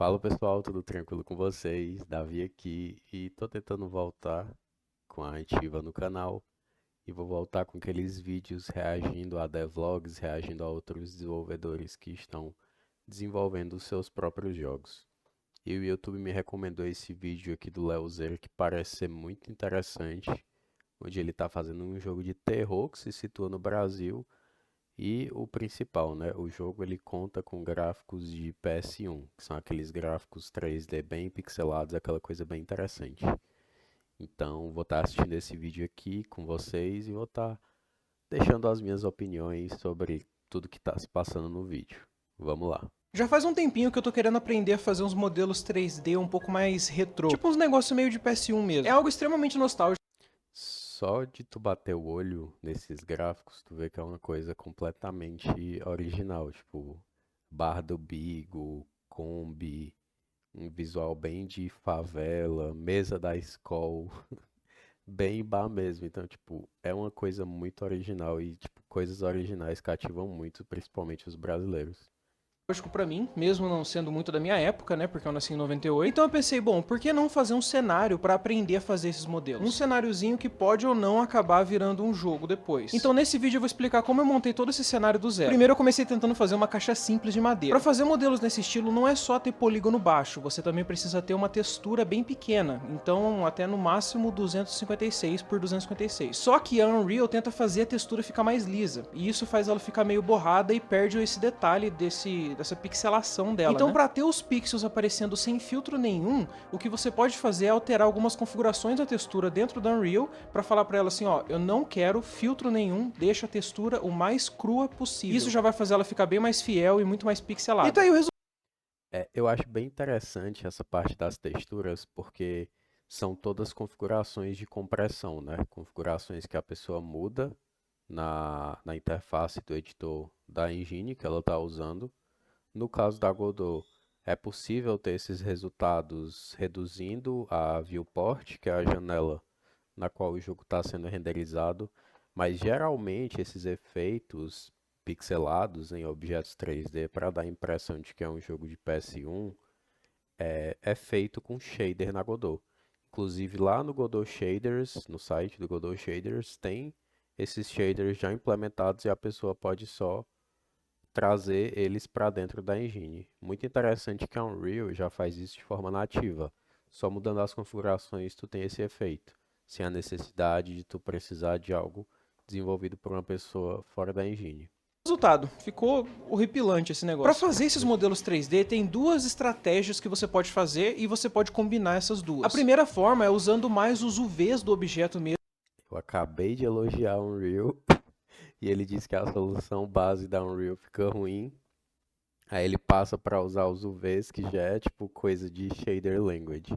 Fala pessoal, tudo tranquilo com vocês? Davi aqui e tô tentando voltar com a ativa no canal e vou voltar com aqueles vídeos reagindo a devlogs, reagindo a outros desenvolvedores que estão desenvolvendo os seus próprios jogos. E o YouTube me recomendou esse vídeo aqui do Leozer que parece ser muito interessante, onde ele está fazendo um jogo de terror que se situa no Brasil e o principal, né? O jogo ele conta com gráficos de PS1, que são aqueles gráficos 3D bem pixelados, aquela coisa bem interessante. Então, vou estar assistindo esse vídeo aqui com vocês e vou estar deixando as minhas opiniões sobre tudo que está se passando no vídeo. Vamos lá. Já faz um tempinho que eu tô querendo aprender a fazer uns modelos 3D um pouco mais retrô. Tipo uns negócios meio de PS1 mesmo. É algo extremamente nostálgico. Só de tu bater o olho nesses gráficos, tu vê que é uma coisa completamente original, tipo Barra do Bigo, Kombi, um visual bem de favela, mesa da escola, bem bar mesmo. Então, tipo, é uma coisa muito original e, tipo, coisas originais cativam muito, principalmente os brasileiros. Pra mim, mesmo não sendo muito da minha época, né, porque eu nasci em 98. Então eu pensei, bom, por que não fazer um cenário pra aprender a fazer esses modelos? Um cenáriozinho que pode ou não acabar virando um jogo depois. Então nesse vídeo eu vou explicar como eu montei todo esse cenário do zero. Primeiro eu comecei tentando fazer uma caixa simples de madeira. Pra fazer modelos nesse estilo não é só ter polígono baixo, você também precisa ter uma textura bem pequena, então até no máximo 256 por 256. Só que a Unreal tenta fazer a textura ficar mais lisa, e isso faz ela ficar meio borrada e perde esse detalhe dessa pixelação dela. Então, para ter os pixels aparecendo sem filtro nenhum, o que você pode fazer é alterar algumas configurações da textura dentro da Unreal para falar para ela assim, ó, eu não quero filtro nenhum, deixa a textura o mais crua possível. Isso já vai fazer ela ficar bem mais fiel e muito mais pixelada. E tá aí o resultado. Eu acho bem interessante essa parte das texturas, porque são todas configurações de compressão, né? Configurações que a pessoa muda na interface do editor da engine que ela está usando. No caso da Godot, é possível ter esses resultados reduzindo a viewport, que é a janela na qual o jogo está sendo renderizado, mas geralmente esses efeitos pixelados em objetos 3D para dar a impressão de que é um jogo de PS1 é feito com shader na Godot. Inclusive lá no Godot Shaders, no site do Godot Shaders, tem esses shaders já implementados e a pessoa pode só trazer eles para dentro da engine. Muito interessante que a Unreal já faz isso de forma nativa. Só mudando as configurações tu tem esse efeito, sem a necessidade de tu precisar de algo desenvolvido por uma pessoa fora da engine. Resultado, ficou horripilante esse negócio. Para fazer esses modelos 3D, tem duas estratégias que você pode fazer e você pode combinar essas duas. A primeira forma é usando mais os UVs do objeto mesmo. Eu acabei de elogiar a Unreal e ele disse que a solução base da Unreal fica ruim. Aí ele passa para usar os UVs, que já é tipo coisa de shader language.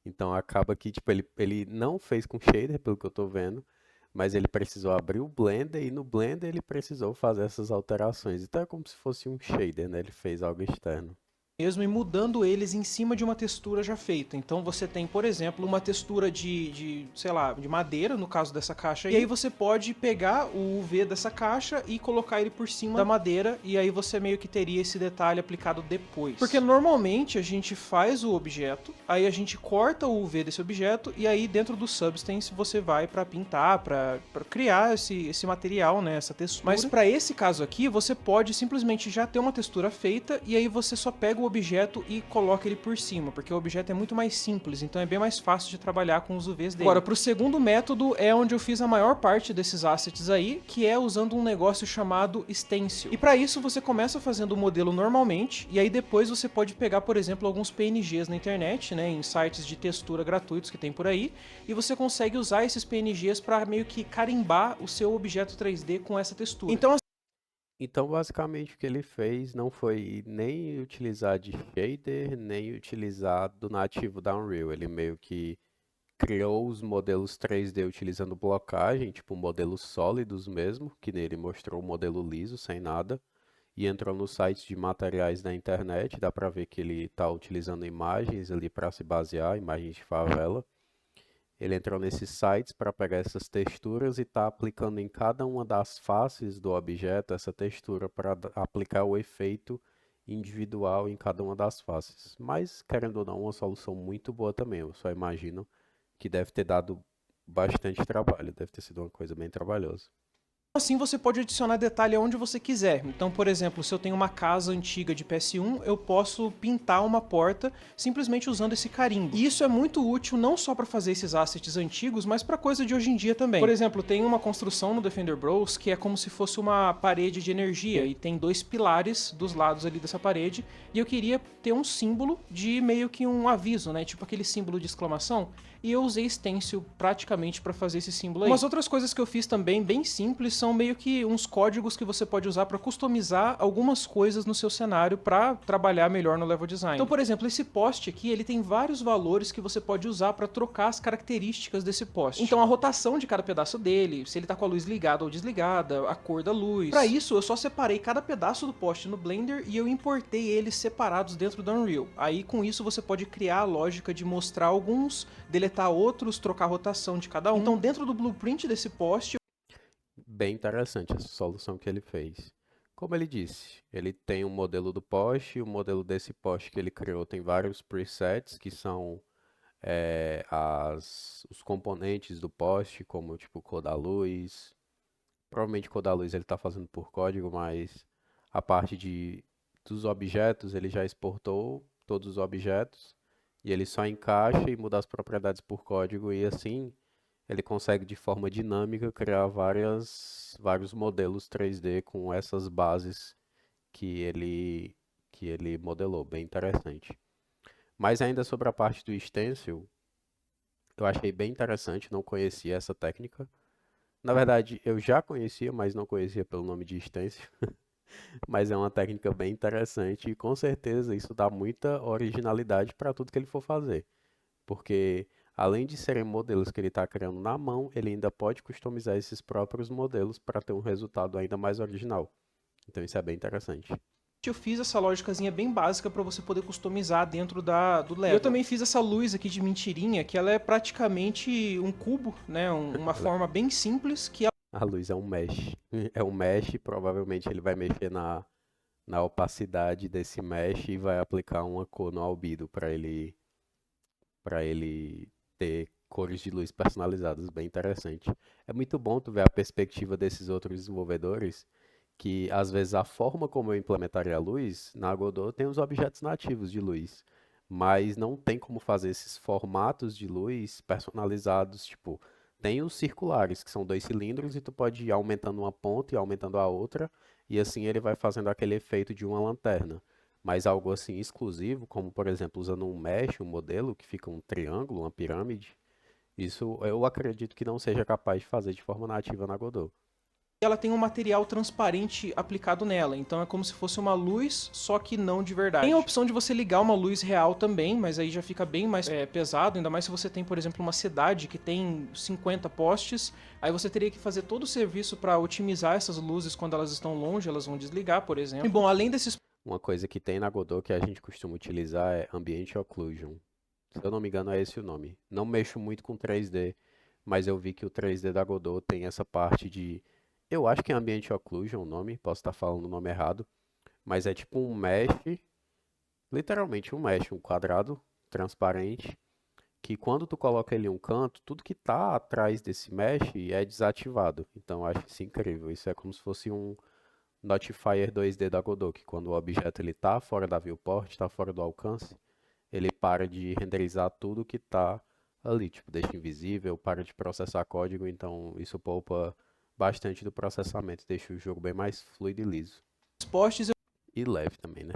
Então acaba que tipo ele não fez com shader, pelo que eu tô vendo, mas ele precisou abrir o Blender e no Blender ele precisou fazer essas alterações. Então é como se fosse um shader, né? Ele fez algo externo. E mudando eles em cima de uma textura já feita. Então você tem, por exemplo, uma textura sei lá, de madeira, no caso dessa caixa aí. E aí você pode pegar o UV dessa caixa e colocar ele por cima da madeira, e aí você meio que teria esse detalhe aplicado depois. Porque normalmente a gente faz o objeto, aí a gente corta o UV desse objeto, e aí dentro do Substance você vai para pintar, para criar esse material, né, essa textura. Mas para esse caso aqui, você pode simplesmente já ter uma textura feita, e aí você só pega o objeto e coloca ele por cima, porque o objeto é muito mais simples, então é bem mais fácil de trabalhar com os UVs dele. Agora, para o segundo método é onde eu fiz a maior parte desses assets aí, que é usando um negócio chamado Stencil. E para isso você começa fazendo o modelo normalmente, e aí depois você pode pegar, por exemplo, alguns PNGs na internet, né, em sites de textura gratuitos que tem por aí, e você consegue usar esses PNGs para meio que carimbar o seu objeto 3D com essa textura. Então basicamente o que ele fez não foi nem utilizar de shader, nem utilizar do nativo da Unreal. Ele meio que criou os modelos 3D utilizando blocagem, tipo modelos sólidos mesmo, que nele mostrou o modelo liso, sem nada, e entrou nos sites de materiais da internet, dá para ver que ele está utilizando imagens ali para se basear, imagens de favela. Ele entrou nesses sites para pegar essas texturas e está aplicando em cada uma das faces do objeto essa textura para aplicar o efeito individual em cada uma das faces. Mas, querendo ou não, uma solução muito boa também. Eu só imagino que deve ter dado bastante trabalho, deve ter sido uma coisa bem trabalhosa. Assim você pode adicionar detalhe aonde você quiser. Então, por exemplo, se eu tenho uma casa antiga de PS1, eu posso pintar uma porta simplesmente usando esse carimbo. E isso é muito útil não só para fazer esses assets antigos, mas para coisa de hoje em dia também. Por exemplo, tem uma construção no Defender Bros que é como se fosse uma parede de energia e tem dois pilares dos lados ali dessa parede, e eu queria ter um símbolo de meio que um aviso, né? Tipo aquele símbolo de exclamação. E eu usei stencil praticamente para fazer esse símbolo aí. Umas outras coisas que eu fiz também, bem simples, são meio que uns códigos que você pode usar para customizar algumas coisas no seu cenário para trabalhar melhor no level design. Então, por exemplo, esse poste aqui, ele tem vários valores que você pode usar para trocar as características desse poste. Então, a rotação de cada pedaço dele, se ele tá com a luz ligada ou desligada, a cor da luz. Para isso, eu só separei cada pedaço do poste no Blender e eu importei eles separados dentro do Unreal. Aí, com isso, você pode criar a lógica de mostrar alguns, deletar outros, trocar a rotação de cada um. Então, dentro do blueprint desse poste, Bem interessante essa solução que ele fez. Como ele disse, ele tem um modelo do poste, e o modelo desse poste que ele criou tem vários presets, que são os componentes do poste, como tipo cor da luz. Provavelmente cor da luz ele está fazendo por código, mas a parte dos objetos ele já exportou todos os objetos e ele só encaixa e muda as propriedades por código e assim ele consegue de forma dinâmica criar vários modelos 3D com essas bases que ele modelou. Bem interessante. Mas ainda sobre a parte do stencil, eu achei bem interessante, não conhecia essa técnica. Na verdade, eu já conhecia, mas não conhecia pelo nome de stencil. Mas é uma técnica bem interessante e com certeza isso dá muita originalidade para tudo que ele for fazer. Porque além de serem modelos que ele está criando na mão, ele ainda pode customizar esses próprios modelos para ter um resultado ainda mais original. Então isso é bem interessante. eu fiz essa lógicazinha bem básica para você poder customizar dentro do level. Eu também fiz essa luz aqui de mentirinha, que ela é praticamente um cubo, né? Uma forma bem simples que A luz é um mesh. É um mesh, provavelmente ele vai mexer na opacidade desse mesh e vai aplicar uma cor no albedo para ele ter cores de luz personalizadas, bem interessante. É muito bom tu ver a perspectiva desses outros desenvolvedores, que às vezes a forma como eu implementaria a luz, na Godot tem os objetos nativos de luz, mas não tem como fazer esses formatos de luz personalizados, tipo, tem os circulares, que são dois cilindros, e tu pode ir aumentando uma ponta e aumentando a outra, e assim ele vai fazendo aquele efeito de uma lanterna. Mas algo assim exclusivo, como por exemplo usando um mesh, um modelo que fica um triângulo, uma pirâmide, isso eu acredito que não seja capaz de fazer de forma nativa na Godot. ela tem um material transparente aplicado nela, então é como se fosse uma luz, só que não de verdade. Tem a opção de você ligar uma luz real também, mas aí já fica bem mais pesado, ainda mais se você tem, por exemplo, uma cidade que tem 50 postes, aí você teria que fazer todo o serviço para otimizar essas luzes quando elas estão longe, elas vão desligar, por exemplo. E bom, além desses Uma coisa que tem na Godot que a gente costuma utilizar é Ambient Occlusion. Se eu não me engano, é esse o nome. Não mexo muito com 3D, mas eu vi que o 3D da Godot tem essa parte de. Eu acho que é Ambient Occlusion o nome, posso estar falando o nome errado, mas é tipo um mesh, literalmente um mesh, um quadrado transparente, que quando tu coloca ele em um canto, tudo que tá atrás desse mesh é desativado. Então eu acho isso incrível. Isso é como se fosse um Notifier 2D da Godot, que quando o objeto ele tá fora da viewport, está fora do alcance, ele para de renderizar tudo que está ali, tipo, deixa invisível, para de processar código, então isso poupa bastante do processamento, deixa o jogo bem mais fluido e liso. postes E leve também, né?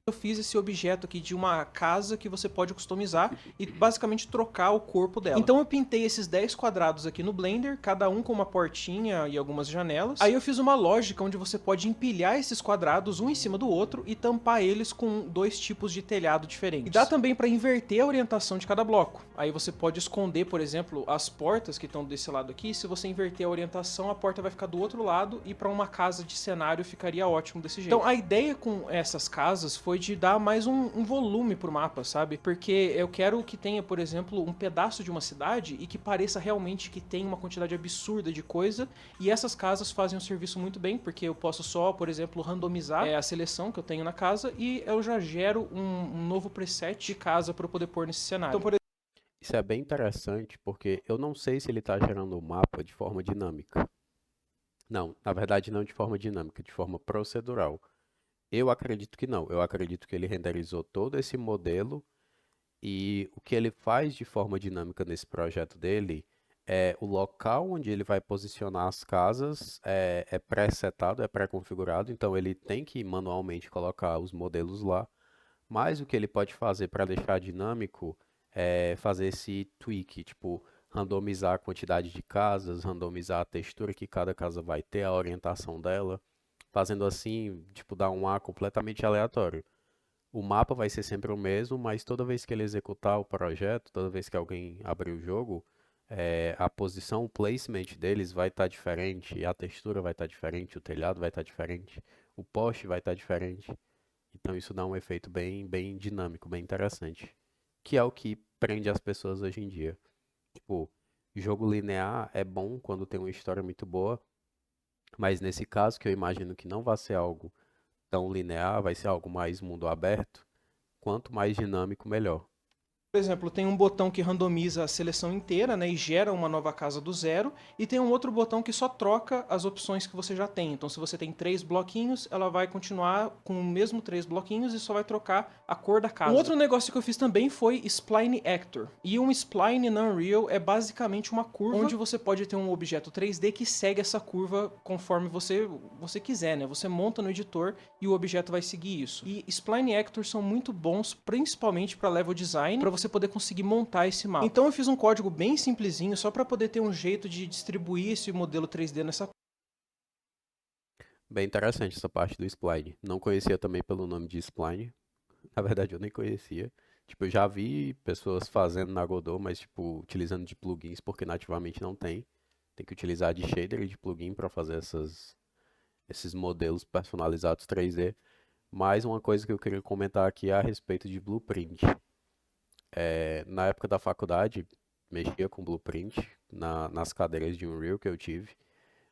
eu fiz esse objeto aqui de uma casa que você pode customizar e basicamente trocar o corpo dela. Então eu pintei esses 10 quadrados aqui no Blender, cada um com uma portinha e algumas janelas. Aí eu fiz uma lógica onde você pode empilhar esses quadrados um em cima do outro e tampar eles com dois tipos de telhado diferentes. E dá também para inverter a orientação de cada bloco. Aí você pode esconder, por exemplo, as portas que estão desse lado aqui. Se você inverter a orientação, a porta vai ficar do outro lado e para uma casa de cenário ficaria ótimo desse jeito. Então a ideia com essas casas foi foi de dar mais um volume pro mapa, sabe? Porque eu quero que tenha, por exemplo, um pedaço de uma cidade e que pareça realmente que tem uma quantidade absurda de coisa. E essas casas fazem um serviço muito bem, porque eu posso só, por exemplo, randomizar a seleção que eu tenho na casa e eu já gero um novo preset de casa para eu poder pôr nesse cenário. Então, por Isso é bem interessante porque eu não sei se ele está gerando o mapa de forma dinâmica. Não, na verdade não de forma dinâmica, de forma procedural. Eu acredito que não. Eu acredito que ele renderizou todo esse modelo e o que ele faz de forma dinâmica nesse projeto dele é o local onde ele vai posicionar as casas é pré-setado, é pré-configurado, então ele tem que manualmente colocar os modelos lá. Mas o que ele pode fazer para deixar dinâmico é fazer esse tweak, tipo, randomizar a quantidade de casas, randomizar a textura que cada casa vai ter, a orientação dela, fazendo assim, tipo, dar um ar completamente aleatório. O mapa vai ser sempre o mesmo, mas toda vez que ele executar o projeto, toda vez que alguém abrir o jogo, a posição, o placement deles vai estar diferente, a textura vai estar diferente, o telhado vai estar diferente, o poste vai estar diferente. Então isso dá um efeito bem dinâmico, bem interessante. Que é o que prende as pessoas hoje em dia. Tipo, jogo linear é bom quando tem uma história muito boa, mas nesse caso, que eu imagino que não vai ser algo tão linear, vai ser algo mais mundo aberto, quanto mais dinâmico, melhor. Por exemplo, tem um botão que randomiza a seleção inteira, né, e gera uma nova casa do zero, e tem um outro botão que só troca as opções que você já tem. Então, se você tem 3 bloquinhos, ela vai continuar com o mesmo 3 bloquinhos e só vai trocar a cor da casa. Um outro negócio que eu fiz também foi Spline Actor. E um spline na Unreal é basicamente uma curva onde você pode ter um objeto 3D que segue essa curva conforme você quiser, né? Você monta no editor e o objeto vai seguir isso. E Spline Actors são muito bons, principalmente para level design, para você poder conseguir montar esse mapa. Então eu fiz um código bem simplesinho só para poder ter um jeito de distribuir esse modelo 3D nessa. Bem interessante essa parte do Spline. Não conhecia também pelo nome de Spline. Na verdade, eu nem conhecia. Tipo, eu já vi pessoas fazendo na Godot, mas tipo, utilizando de plugins porque nativamente não tem. Tem que utilizar de shader e de plugin para fazer esses modelos personalizados 3D. Mais uma coisa que eu queria comentar aqui é a respeito de Blueprint. Na época da faculdade, mexia com Blueprint nas cadeiras de Unreal que eu tive,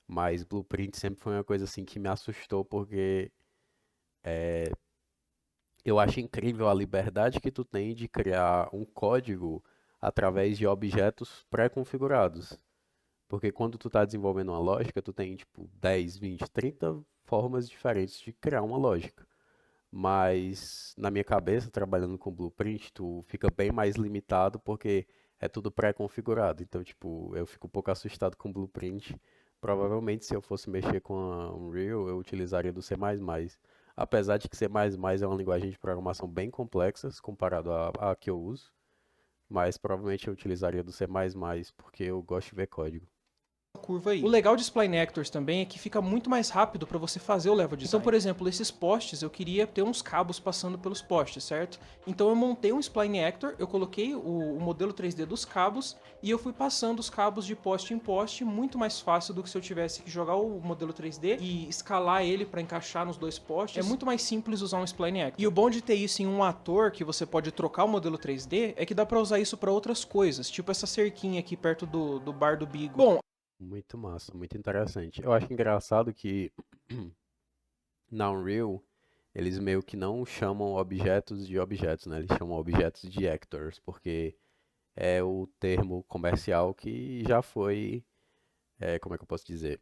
mas Blueprint sempre foi uma coisa assim que me assustou porque eu acho incrível a liberdade que tu tem de criar um código através de objetos pré-configurados. Porque quando tu está desenvolvendo uma lógica, tu tem tipo 10, 20, 30 formas diferentes de criar uma lógica. Mas na minha cabeça, trabalhando com Blueprint, tu fica bem mais limitado porque é tudo pré-configurado. Então, tipo, eu fico um pouco assustado com Blueprint. Provavelmente, se eu fosse mexer com a Unreal, eu utilizaria do C++. Apesar de que C++ é uma linguagem de programação bem complexa comparado à que eu uso. Mas provavelmente eu utilizaria do C++ porque eu gosto de ver código. Curva aí. O legal de Spline Actors também é que fica muito mais rápido para você fazer o level design. Então, por exemplo, esses postes, eu queria ter uns cabos passando pelos postes, certo? Então eu montei um Spline Actor, eu coloquei o modelo 3D dos cabos e eu fui passando os cabos de poste em poste muito mais fácil do que se eu tivesse que jogar o modelo 3D e escalar ele para encaixar nos dois postes. É muito mais simples usar um Spline Actor. E o bom de ter isso em um ator que você pode trocar o modelo 3D é que dá para usar isso para outras coisas, tipo essa cerquinha aqui perto do bar do Bigo. Bom, Muito massa, muito interessante. Eu acho engraçado que na Unreal eles meio que não chamam objetos de objetos, né? Eles chamam objetos de actors, porque é o termo comercial que já foi, como é que eu posso dizer?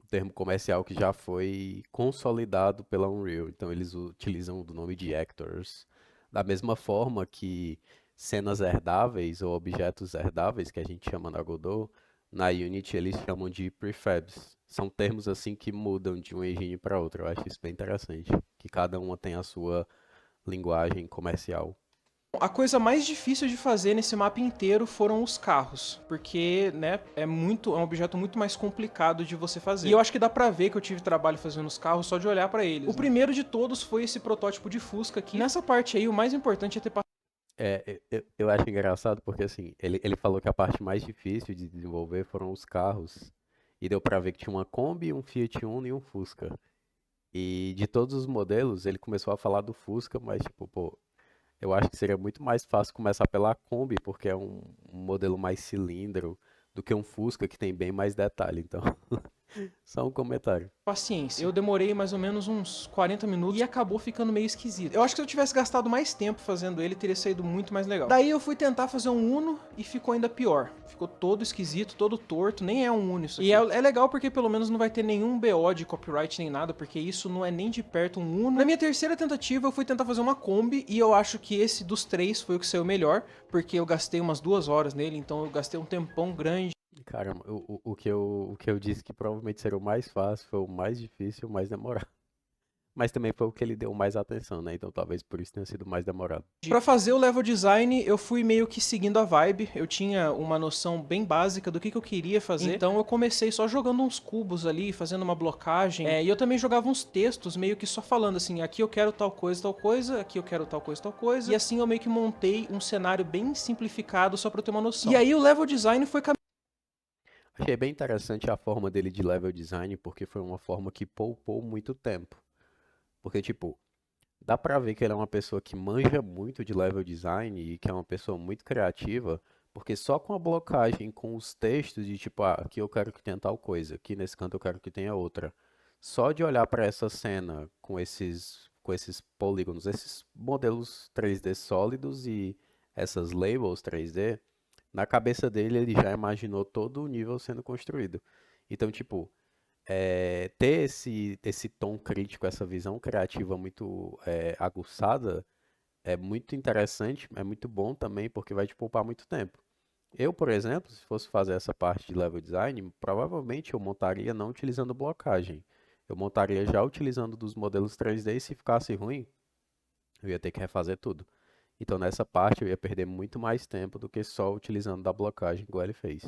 O termo comercial que já foi consolidado pela Unreal. Então eles utilizam do nome de actors. Da mesma forma que cenas herdáveis ou objetos herdáveis, que a gente chama na Godot, na Unity eles chamam de prefabs. São termos assim que mudam de uma engine para outra. Eu acho isso bem interessante, que cada uma tem a sua linguagem comercial. a coisa mais difícil de fazer nesse mapa inteiro foram os carros, porque, né, é um objeto muito mais complicado de você fazer. E eu acho que dá pra ver que eu tive trabalho fazendo os carros só de olhar pra eles. O primeiro de todos foi esse protótipo de Fusca aqui. Nessa parte aí, o mais importante é ter Eu acho engraçado porque assim, ele falou que a parte mais difícil de desenvolver foram os carros. E deu pra ver que tinha uma Kombi, um Fiat Uno e um Fusca. E de todos os modelos, ele começou a falar do Fusca, mas tipo, pô, eu acho que seria muito mais fácil começar pela Kombi, porque é um modelo mais cilindro do que um Fusca que tem bem mais detalhe. Então, só um comentário. Paciência. Eu demorei mais ou menos uns 40 minutos e acabou ficando meio esquisito. Eu acho que se eu tivesse gastado mais tempo fazendo ele, teria saído muito mais legal. Daí eu fui tentar fazer um Uno e ficou ainda pior. Ficou todo esquisito, todo torto, nem é um Uno isso aqui. E é legal porque pelo menos não vai ter nenhum BO de copyright nem nada, porque isso não é nem de perto um Uno. Na minha terceira tentativa eu fui tentar fazer uma Kombi e eu acho que esse dos três foi o que saiu melhor, porque eu gastei umas 2 horas nele, então eu gastei um tempão grande. Caramba, o que eu disse que provavelmente seria o mais fácil foi o mais difícil, o mais demorado. Mas também foi o que ele deu mais atenção, né? Então talvez por isso tenha sido mais demorado. Pra fazer o level design, eu fui meio que seguindo a vibe. Eu tinha uma noção bem básica do que eu queria fazer. Então eu comecei só jogando uns cubos ali, fazendo uma blocagem. E eu também jogava uns textos, meio que só falando assim: aqui eu quero tal coisa, aqui eu quero tal coisa, tal coisa. E assim eu meio que montei um cenário bem simplificado só pra eu ter uma noção. E aí o level design foi Achei bem interessante a forma dele de level design, porque foi uma forma que poupou muito tempo. Porque, tipo, dá pra ver que ele é uma pessoa que manja muito de level design e que é uma pessoa muito criativa, porque só com a blocagem, com os textos de tipo, ah, aqui eu quero que tenha tal coisa, aqui nesse canto eu quero que tenha outra. Só de olhar pra essa cena com esses polígonos, esses modelos 3D sólidos e essas labels 3D, na cabeça dele ele já imaginou todo o nível sendo construído. Então, tipo, ter esse tom crítico, essa visão criativa muito aguçada é muito interessante, é muito bom também, porque vai te poupar muito tempo. Eu, por exemplo, se fosse fazer essa parte de level design, provavelmente eu montaria não utilizando blocagem. Eu montaria já utilizando dos modelos 3D e se ficasse ruim, eu ia ter que refazer tudo. Então nessa parte eu ia perder muito mais tempo do que só utilizando da blocagem, igual ele fez.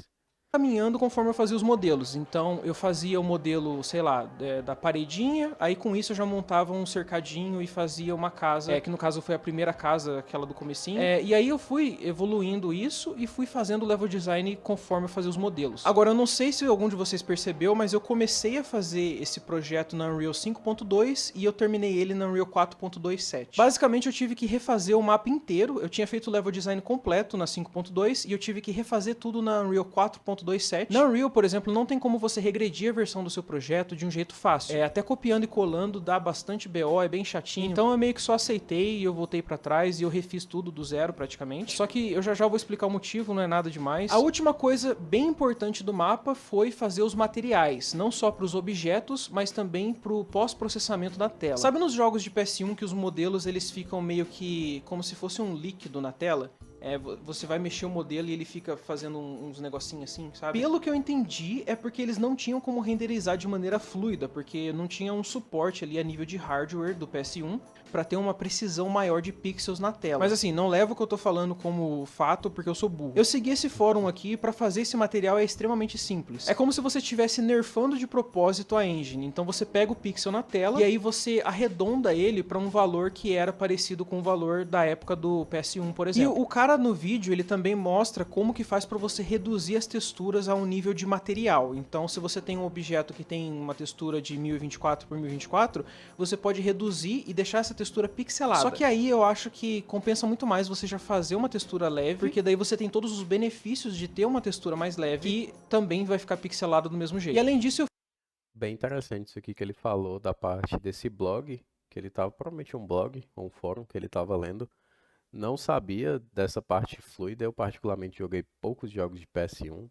caminhando conforme eu fazia os modelos. Então eu fazia o modelo, sei lá, da paredinha, aí com isso eu já montava um cercadinho e fazia uma casa, que no caso foi a primeira casa, aquela do comecinho. E aí eu fui evoluindo isso e fui fazendo o level design conforme eu fazia os modelos. Agora eu não sei se algum de vocês percebeu, mas eu comecei a fazer esse projeto na Unreal 5.2 e eu terminei ele na Unreal 4.27. Basicamente eu tive que refazer o mapa inteiro. Eu tinha feito o level design completo na 5.2 e eu tive que refazer tudo na Unreal 4.27. Na Unreal, por exemplo, não tem como você regredir a versão do seu projeto de um jeito fácil. Até copiando e colando dá bastante BO, é bem chatinho. Então eu meio que só aceitei e eu voltei pra trás e eu refiz tudo do zero praticamente. Só que eu já vou explicar o motivo, não é nada demais. A última coisa bem importante do mapa foi fazer os materiais, não só para os objetos, mas também pro pós-processamento da tela. Sabe nos jogos de PS1 que os modelos eles ficam meio que como se fosse um líquido na tela? Você vai mexer o modelo e ele fica fazendo uns negocinhos assim, sabe? Pelo que eu entendi, é porque eles não tinham como renderizar de maneira fluida, porque não tinha um suporte ali a nível de hardware do PS1 para ter uma precisão maior de pixels na tela. Mas assim, não leva o que eu tô falando como fato, porque eu sou burro. Eu segui esse fórum aqui para fazer esse material é extremamente simples. É como se você estivesse nerfando de propósito a engine. Então você pega o pixel na tela e aí você arredonda ele para um valor que era parecido com o valor da época do PS1, por exemplo. E o cara no vídeo, ele também mostra como que faz para você reduzir as texturas a um nível de material. Então, se você tem um objeto que tem uma textura de 1024 por 1024, você pode reduzir e deixar essa textura pixelada. Só que aí eu acho que compensa muito mais você já fazer uma textura leve, porque daí você tem todos os benefícios de ter uma textura mais leve e também vai ficar pixelado do mesmo jeito. E além disso, eu Bem interessante isso aqui que ele falou da parte desse blog, que ele estava, provavelmente um blog, ou um fórum que ele estava lendo. Não sabia dessa parte fluida, eu particularmente joguei poucos jogos de PS1.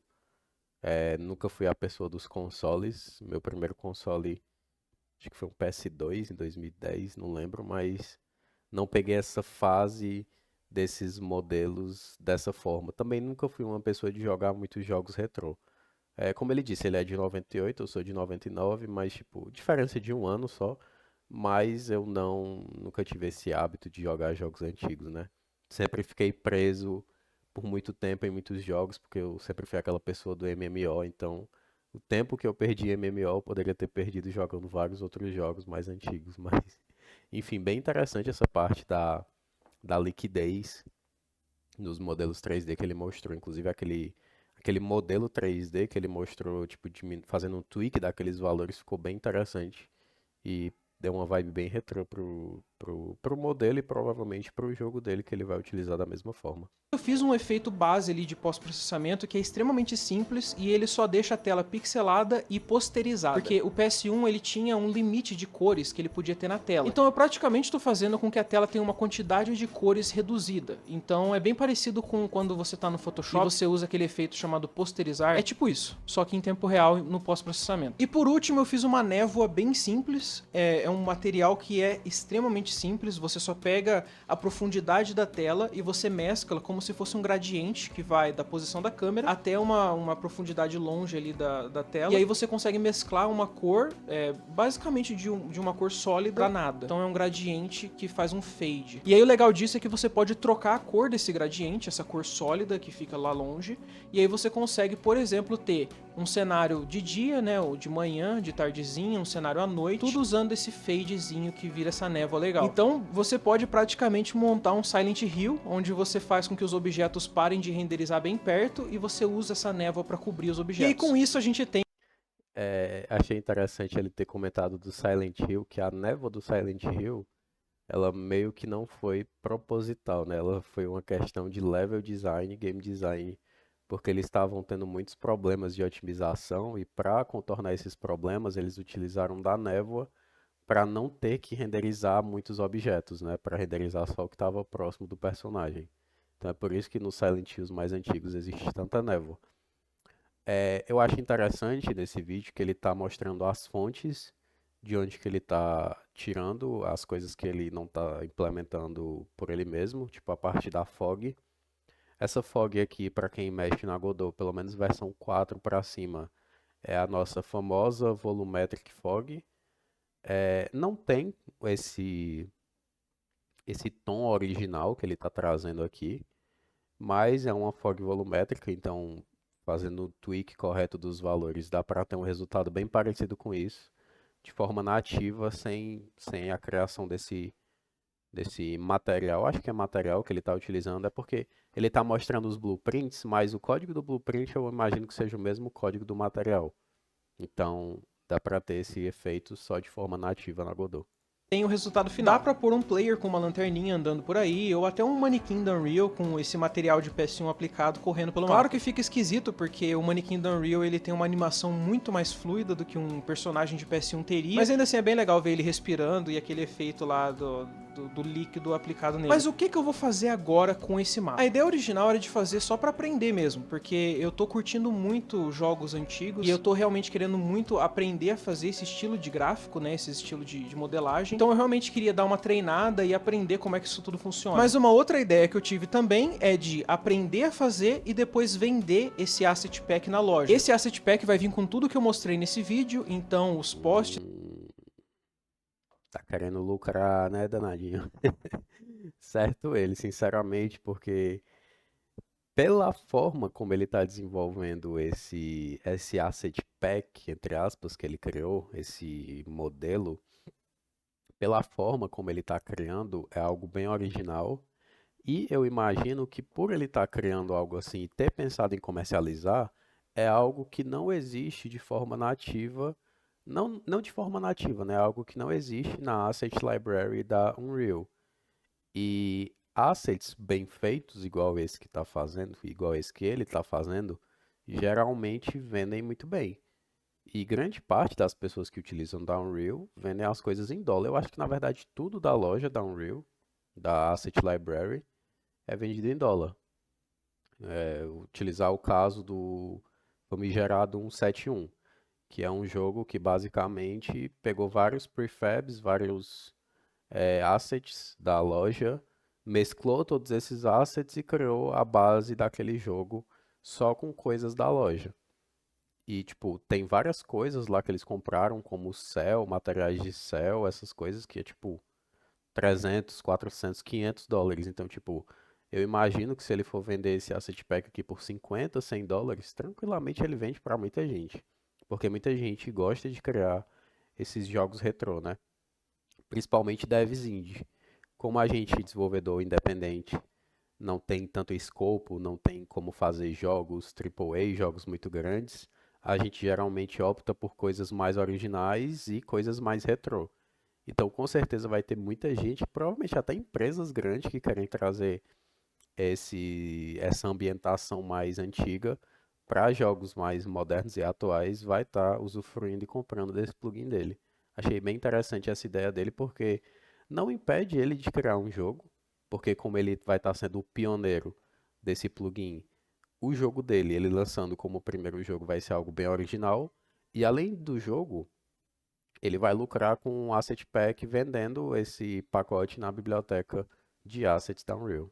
Nunca fui a pessoa dos consoles. Meu primeiro console, acho que foi um PS2 em 2010, não lembro, mas não peguei essa fase desses modelos dessa forma. Também nunca fui uma pessoa de jogar muitos jogos retrô. Como ele disse, ele é de 98, eu sou de 99, mas tipo, diferença de um ano só. Mas eu nunca tive esse hábito de jogar jogos antigos, né? Sempre fiquei preso por muito tempo em muitos jogos, porque eu sempre fui aquela pessoa do MMO, então o tempo que eu perdi em MMO eu poderia ter perdido jogando vários outros jogos mais antigos, mas enfim, bem interessante essa parte da liquidez nos modelos 3D que ele mostrou, inclusive aquele modelo 3D que ele mostrou, tipo, fazendo um tweak daqueles valores ficou bem interessante e deu uma vibe bem retrô pro modelo e provavelmente pro jogo dele que ele vai utilizar da mesma forma. Eu fiz um efeito base ali de pós-processamento que é extremamente simples e ele só deixa a tela pixelada e posterizada. Porque o PS1 ele tinha um limite de cores que ele podia ter na tela. Então eu praticamente estou fazendo com que a tela tenha uma quantidade de cores reduzida. Então é bem parecido com quando você está no Photoshop e você usa aquele efeito chamado posterizar. É tipo isso, só que em tempo real no pós-processamento. E por último eu fiz uma névoa bem simples. É um material que é extremamente simples. Você só pega a profundidade da tela e você mescla como se fosse um gradiente que vai da posição da câmera até uma profundidade longe ali da tela. E aí você consegue mesclar uma cor, basicamente de uma cor sólida pra nada. Então é um gradiente que faz um fade. E aí o legal disso é que você pode trocar a cor desse gradiente, essa cor sólida que fica lá longe, e aí você consegue, por exemplo, ter um cenário de dia, né, ou de manhã, de tardezinha, um cenário à noite, tudo usando esse fadezinho que vira essa névoa legal. Então você pode praticamente montar um Silent Hill, onde você faz com que os objetos parem de renderizar bem perto e você usa essa névoa para cobrir os objetos. E aí com isso a gente tem Achei interessante ele ter comentado do Silent Hill, que a névoa do Silent Hill, ela meio que não foi proposital, né? Ela foi uma questão de level design, game design, porque eles estavam tendo muitos problemas de otimização e para contornar esses problemas, eles utilizaram da névoa para não ter que renderizar muitos objetos, né? Para renderizar só o que estava próximo do personagem. Então é por isso que nos Silent Hills mais antigos existe tanta névoa. Eu acho interessante nesse vídeo que ele está mostrando as fontes de onde que ele está tirando as coisas que ele não está implementando por ele mesmo, tipo a parte da fog. Essa fog aqui, para quem mexe na Godot, pelo menos versão 4 para cima, é a nossa famosa Volumetric Fog. Não tem esse tom original que ele está trazendo aqui, mas é uma fog volumétrica, então fazendo o tweak correto dos valores dá para ter um resultado bem parecido com isso, de forma nativa, sem a criação desse material. Acho que é material que ele está utilizando, é porque ele está mostrando os blueprints, mas o código do blueprint eu imagino que seja o mesmo código do material. Então dá para ter esse efeito só de forma nativa na Godot. Tem o resultado final. Dá pra pôr um player com uma lanterninha andando por aí, ou até um manequim da Unreal com esse material de PS1 aplicado correndo pelo mapa. Claro que fica esquisito, porque o manequim da Unreal ele tem uma animação muito mais fluida do que um personagem de PS1 teria, mas ainda assim é bem legal ver ele respirando e aquele efeito lá do líquido aplicado nele. Mas o que eu vou fazer agora com esse mapa? A ideia original era de fazer só pra aprender mesmo, porque eu tô curtindo muito jogos antigos e eu tô realmente querendo muito aprender a fazer esse estilo de gráfico, né, esse estilo de modelagem. Então eu realmente queria dar uma treinada e aprender como é que isso tudo funciona. Mas uma outra ideia que eu tive também é de aprender a fazer e depois vender esse asset pack na loja. Esse asset pack vai vir com tudo que eu mostrei nesse vídeo, então os posts. Tá querendo lucrar, né, danadinho? Certo ele, sinceramente, porque pela forma como ele está desenvolvendo esse asset pack, entre aspas, que ele criou, esse modelo, pela forma como ele está criando, é algo bem original. E eu imagino que por ele estar criando algo assim e ter pensado em comercializar, é algo que não existe de forma nativa, não de forma nativa, né? Algo que não existe na Asset Library da Unreal. E assets bem feitos, igual esse que está fazendo, igual esse que ele está fazendo, geralmente vendem muito bem. E grande parte das pessoas que utilizam da Unreal vendem as coisas em dólar. Eu acho que na verdade tudo da loja da Unreal, da Asset Library, é vendido em dólar. Utilizar o caso do famigerado 171, que é um jogo que basicamente pegou vários prefabs, vários assets da loja, mesclou todos esses assets e criou a base daquele jogo só com coisas da loja. E, tipo, tem várias coisas lá que eles compraram, como céu, materiais de céu, essas coisas que é, tipo, 300, 400, 500 dólares. Então, tipo, eu imagino que se ele for vender esse asset pack aqui por 50, 100 dólares, tranquilamente ele vende para muita gente. Porque muita gente gosta de criar esses jogos retrô, né? Principalmente devs indie. Como a gente, desenvolvedor independente, não tem tanto escopo, não tem como fazer jogos AAA, jogos muito grandes, a gente geralmente opta por coisas mais originais e coisas mais retrô. Então, com certeza vai ter muita gente, provavelmente até empresas grandes que querem trazer essa ambientação mais antiga para jogos mais modernos e atuais, vai estar usufruindo e comprando desse plugin dele. Achei bem interessante essa ideia dele, porque não impede ele de criar um jogo, porque como ele vai estar sendo o pioneiro desse plugin, o jogo dele, ele lançando como o primeiro jogo, vai ser algo bem original. E além do jogo, ele vai lucrar com um asset pack vendendo esse pacote na biblioteca de assets da Unreal.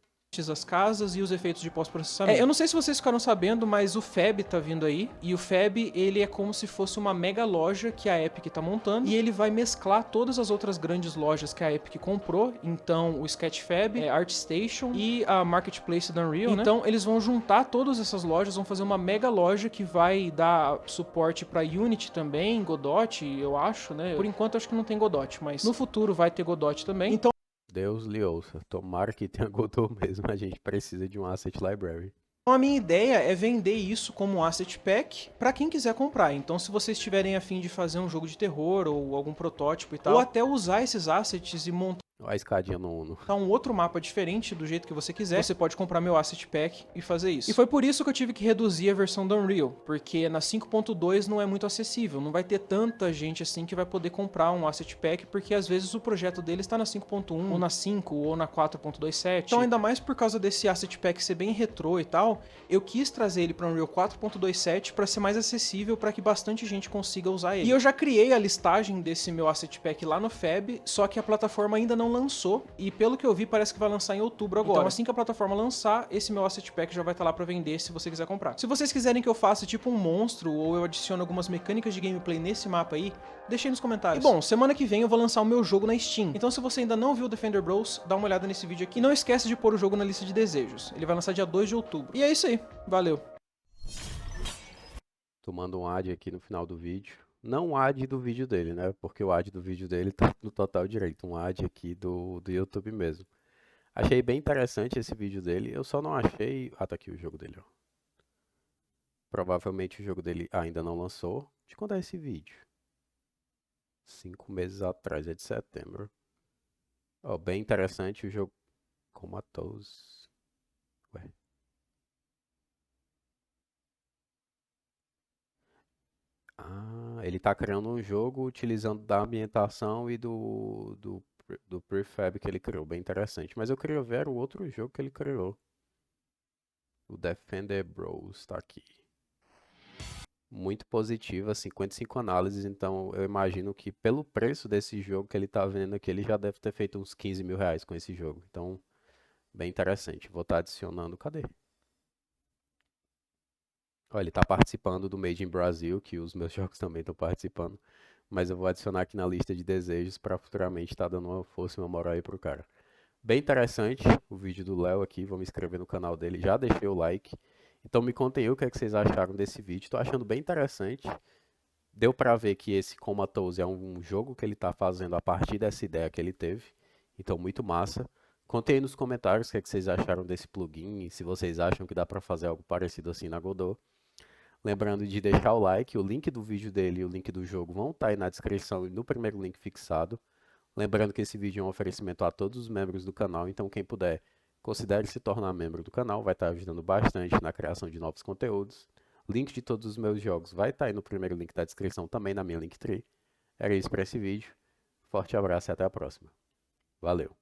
As casas e os efeitos de pós-processamento. Eu não sei se vocês ficaram sabendo, mas o Fab tá vindo aí. E o Fab, ele é como se fosse uma mega loja que a Epic tá montando. E ele vai mesclar todas as outras grandes lojas que a Epic comprou. Então, o Sketchfab, ArtStation e a Marketplace da Unreal, né? Então, eles vão juntar todas essas lojas, vão fazer uma mega loja que vai dar suporte pra Unity também, Godot, eu acho, né? Por enquanto, acho que não tem Godot, mas no futuro vai ter Godot também. Então, Deus lhe ouça. Tomara que tenha Godot mesmo. A gente precisa de um asset library. a minha ideia é vender isso como um asset pack para quem quiser comprar. Então, se vocês estiverem a fim de fazer um jogo de terror ou algum protótipo e tal, ou até usar esses assets e montar A escadinha no Uno. um outro mapa diferente do jeito que você quiser, você pode comprar meu asset pack e fazer isso. E foi por isso que eu tive que reduzir a versão da Unreal, porque na 5.2 não é muito acessível, não vai ter tanta gente assim que vai poder comprar um asset pack, porque às vezes o projeto dele está na 5.1, ou na 5, ou na 4.27. Então, ainda mais por causa desse asset pack ser bem retrô e tal, eu quis trazer ele para Unreal 4.27 para ser mais acessível, para que bastante gente consiga usar ele. E eu já criei a listagem desse meu asset pack lá no Fab, só que a plataforma ainda não lançou, e pelo que eu vi parece que vai lançar em outubro agora. Então assim que a plataforma lançar, esse meu asset pack já vai estar lá para vender se você quiser comprar. Se vocês quiserem que eu faça tipo um monstro, ou eu adicione algumas mecânicas de gameplay nesse mapa aí, deixem nos comentários. E bom, semana que vem eu vou lançar o meu jogo na Steam, então se você ainda não viu Defender Bros, dá uma olhada nesse vídeo aqui. E não esquece de pôr o jogo na lista de desejos, ele vai lançar dia 2 de outubro. E é isso aí, valeu! Tomando um ad aqui no final do vídeo. Não um ad do vídeo dele, né? Porque o ad do vídeo dele tá no total direito. Um ad aqui do YouTube mesmo. Achei bem interessante esse vídeo dele. Eu só não achei. Ah, tá aqui o jogo dele, ó. Provavelmente o jogo dele ainda não lançou. De quando é esse vídeo? 5 meses atrás, é de setembro. Ó, bem interessante o jogo. Comatose. Ué. Ah, ele tá criando um jogo utilizando da ambientação e do prefab que ele criou. Bem interessante. Mas eu queria ver o outro jogo que ele criou. O Defender Bros. Tá aqui. Muito positiva, 55 análises. Então eu imagino que pelo preço desse jogo que ele tá vendo aqui, ele já deve ter feito uns 15 mil reais com esse jogo. Então, bem interessante. Vou estar adicionando. Cadê? Ó, ele tá participando do Made in Brasil, que os meus jogos também estão participando. Mas eu vou adicionar aqui na lista de desejos para futuramente estar dando uma força e uma moral aí pro cara. Bem interessante o vídeo do Léo aqui. Vou me inscrever no canal dele. Já deixei o like. Então me contem aí o que é que vocês acharam desse vídeo. Tô achando bem interessante. Deu pra ver que esse Comatose é um jogo que ele tá fazendo a partir dessa ideia que ele teve. Então muito massa. Contem aí nos comentários o que é que vocês acharam desse plugin. E se vocês acham que dá pra fazer algo parecido assim na Godot. Lembrando de deixar o like, o link do vídeo dele e o link do jogo vão estar aí na descrição e no primeiro link fixado. Lembrando que esse vídeo é um oferecimento a todos os membros do canal, então quem puder, considere se tornar membro do canal, vai estar ajudando bastante na criação de novos conteúdos. Link de todos os meus jogos vai estar aí no primeiro link da descrição, também na minha Linktree. Era isso para esse vídeo. Forte abraço e até a próxima. Valeu!